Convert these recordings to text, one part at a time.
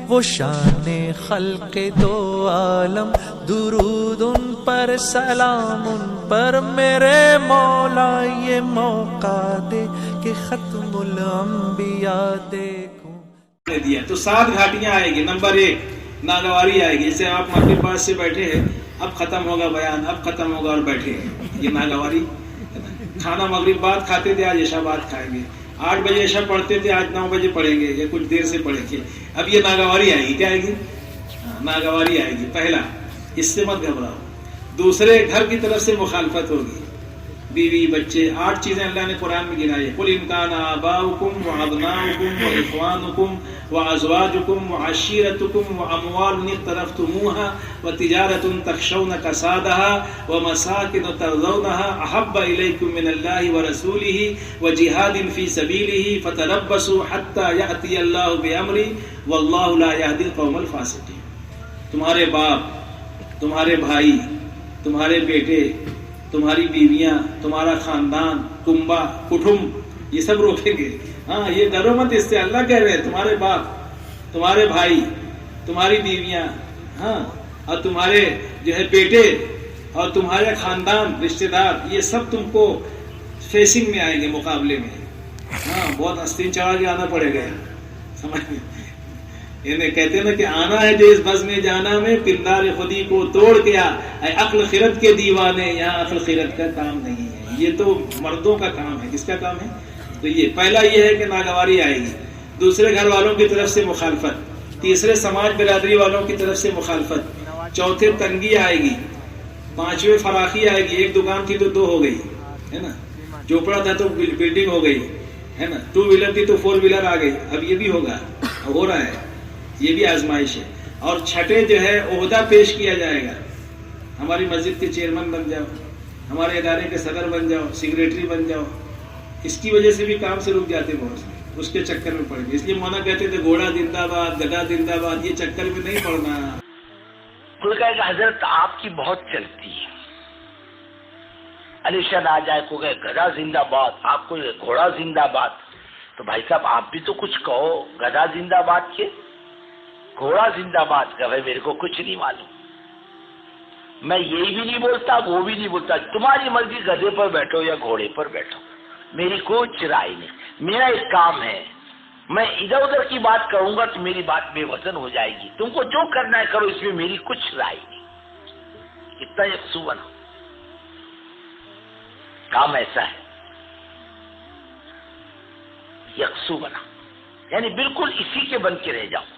وہ شان خلق دو عالم، درود ان پر سلام ان پر میرے مولا، یہ موقع دے کہ ختم الانبیاء دیکھوں۔ دیا تو 7 گھاٹیاں آئے گی۔ نمبر 1 ناگواری آئے گی، جیسے آپ مغرب بعد سے بیٹھے ہیں، اب ختم ہوگا بیان، اب ختم ہوگا اور بیٹھے ہیں، یہ ناگواری۔ کھانا مغرب بعد کھاتے تھے، آج عشاء بعد کھائیں گے۔ 8 بجے عشاء پڑھتے تھے، آج 9 بجے پڑھیں گے یا کچھ دیر سے پڑھیں گے۔ اب یہ ناگواری آئے گی، کیا آئے گی؟ ناگواری آئے گی۔ پہلا، اس سے مت گھبراؤ۔ دوسرے، گھر کی طرف سے مخالفت ہوگی، بیوی بچے، 8 چیزیں اللہ نے قرآن میں گنائی ہے۔ قل ان کان آباؤکم وابناؤکم واخوانکم وازواجکم وعشیرتکم واموال اقترفتموها وتجارۃ تخشون کسادها ومساکن ترضونها احب الیکم من اللہ ورسولہ وجہاد فی سبیلہ فتربصوا حتی یأتی اللہ بامرہ واللہ لا یہدی القوم الفاسقین۔ تمہارے باپ، تمہارے بھائی، تمہارے بیٹے، تمہاری بیویاں، تمہارا خاندان، کنبا کٹھم، یہ سب روکیں گے۔ ہاں، یہ ڈرو مت اس سے، اللہ کہہ رہے ہیں تمہارے باپ، تمہارے بھائی، تمہاری بیویاں، ہاں، اور تمہارے جو ہے بیٹے اور تمہارے خاندان، رشتہ دار، یہ سب تم کو فیسنگ میں آئیں گے، مقابلے میں۔ ہاں، بہت آستین چڑھا کے آنا پڑے گا، سمجھ میں؟ انہیں کہتے ہیں نا کہ آنا ہے جو اس بز میں جانا میں، پندار خودی کو توڑ کے آ، اے عقل خرد کے دیوانے، یہاں عقل خرد کا کام نہیں ہے، یہ تو مردوں کا کام ہے۔ کس کا کام ہے؟ تو یہ پہلا یہ ہے کہ ناگواری آئے گی۔ دوسرے، گھر والوں کی طرف سے مخالفت۔ تیسرے، سماج برادری والوں کی طرف سے مخالفت۔ چوتھے، تنگی آئے گی۔ پانچویں، فراخی آئے گی۔ 1 دکان تھی تو 2 ہو گئی، ہے نا۔ جھوپڑا تھا تو بلڈنگ ہو گئی، ہے نا۔ 2 ویلر تھی تو 4 ویلر آ گئی۔ اب یہ بھی ہوگا، ہو رہا ہے، یہ بھی آزمائش ہے۔ اور چھٹے جو ہے، عہدہ پیش کیا جائے گا۔ ہماری مسجد کے چیئرمین بن جاؤ، ہمارے ادارے کے صدر بن جاؤ، سیکریٹری بن جاؤ۔ اس کی وجہ سے بھی کام سے رک جاتے بہت سے، اس کے چکر میں پڑ گئے۔ اس لیے مولانا کہتے تھے گھوڑا زندہ باد، گدھا زندہ باد، یہ چکر میں نہیں پڑنا۔ کوئی کہے کہ حضرت آپ کی بہت چلتی ہے، علی شان آ جائے کو کہے گدھا زندہ باد، آپ کو گھوڑا زندہ باد، تو بھائی صاحب آپ بھی تو کچھ کہو، گدھا زندہ باد کے گھوڑا زندہ باد کا، بھائی میرے کو کچھ نہیں معلوم، میں یہی بھی نہیں بولتا، وہ بھی نہیں بولتا، تمہاری مرضی، گدھے پر بیٹھو یا گھوڑے پر بیٹھو، میری کچھ رائے نہیں۔ میرا ایک کام ہے، میں ادھر ادھر کی بات کروں گا تو میری بات بے وزن ہو جائے گی، تم کو جو کرنا ہے کرو، اس میں میری کچھ رائے نہیں۔ اتنا یکسو بنا، کام ایسا ہے، یکسو بنا، یعنی بالکل اسی کے بن کے رہ جاؤ۔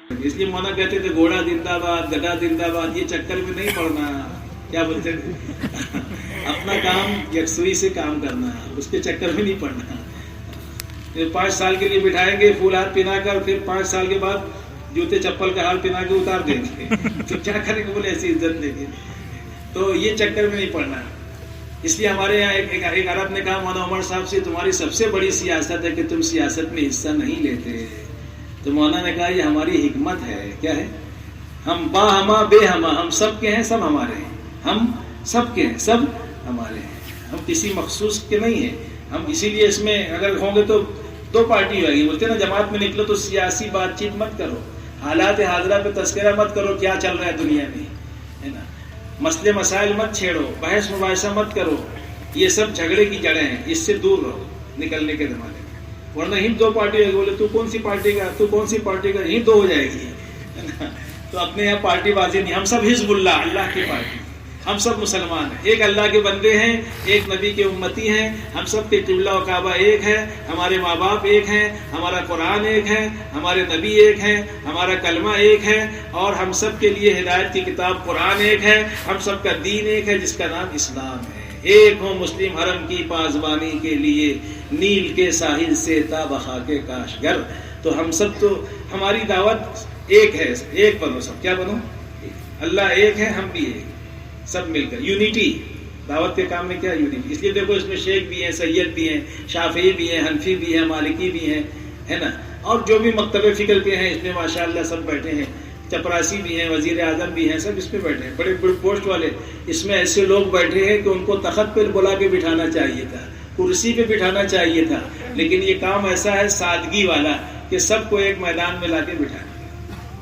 اس لیے مولانا کہتے تھے گھوڑا زندہ باد، گدھا زندہ باد، یہ چکر میں نہیں پڑنا۔ کیا بولتے تھے؟ اپنا کام یکسوئی سے کام کرنا، اس کے چکر میں نہیں پڑنا۔ 5 سال کے لیے بٹھائیں گے پھول ہاتھ پہنا کر، پھر 5 سال کے بعد جوتے چپل کا حال پہنا کے اتار دیں گے، تو کیا کریں گے؟ بولے ایسی عزت دیں گے۔ تو یہ چکر میں نہیں پڑنا۔ اس لیے ہمارے یہاں ایک عرب نے کہا مولانا عمر صاحب سے، تمہاری سب سے بڑی سیاست ہے کہ تم سیاست میں حصہ نہیں لیتے۔ تو مولانا نے کہا یہ ہماری حکمت ہے۔ کیا ہے؟ ہم با ہما بے ہما، ہم سب کے ہیں، سب ہمارے ہیں، ہم سب کے ہیں، سب ہمارے ہیں، ہم کسی مخصوص کے نہیں ہیں۔ ہم اسی لیے اس میں اگر ہوں گے تو 2 پارٹی ہوئے گی۔ بولتے نا جماعت میں نکلو تو سیاسی بات چیت مت کرو، حالات حاضرہ پہ تذکرہ مت کرو، کیا چل رہا ہے دنیا میں، ہے نا۔ مسئلے مسائل مت چھیڑو، بحث مباحثہ مت کرو، یہ سب جھگڑے کی جڑیں ہیں، اس سے دور رہو نکلنے کے زمانے میں۔ ورنہ ہی 2 پارٹی ہوگی، بولے تو کون سی پارٹی کا، تو کون سی پارٹی کا، ہی 2 ہو جائے گی، ہے نا۔ تو اپنے یہاں پارٹی بازی نہیں، ہم سب حزب اللہ، اللہ کی پارٹی، ہم سب مسلمان ہیں، ایک اللہ کے بندے ہیں، ایک نبی کے امتی ہیں، ہم سب کے قبلہ و کعبہ ایک ہے، ہمارے ماں باپ ایک ہیں، ہمارا قرآن ایک ہے، ہمارے نبی ایک ہیں، ہمارا کلمہ ایک ہے، اور ہم سب کے لیے ہدایت کی کتاب قرآن ایک ہے، ہم سب کا دین ایک ہے جس کا نام اسلام ہے۔ ایک ہو مسلم حرم کی پاسبانی کے لیے، نیل کے ساحل سے تا بخا کے کاشگر۔ تو ہم سب تو، ہماری دعوت ایک ہے، ایک بنو سب، کیا بنو؟ اللہ ایک ہے، ہم بھی ایک، سب مل کر یونیٹی۔ دعوت کے کام میں کیا یونیٹی؟ اس لیے دیکھو اس میں شیخ بھی ہیں، سید بھی ہیں، شافعی بھی ہیں، حنفی بھی ہیں، مالکی بھی ہیں، ہے نا، اور جو بھی مکتب فکر کے ہیں اس میں ماشاءاللہ سب بیٹھے ہیں، چپراسی بھی ہیں، وزیر اعظم بھی ہیں، سب اس میں بیٹھے ہیں، بڑے بڑے پوسٹ والے۔ اس میں ایسے لوگ بیٹھے ہیں کہ ان کو تخت پہ بلا کے بٹھانا چاہیے تھا، کرسی پہ بٹھانا چاہیے تھا، لیکن یہ کام ایسا ہے سادگی والا کہ سب کو ایک میدان میں لا کے بٹھانا۔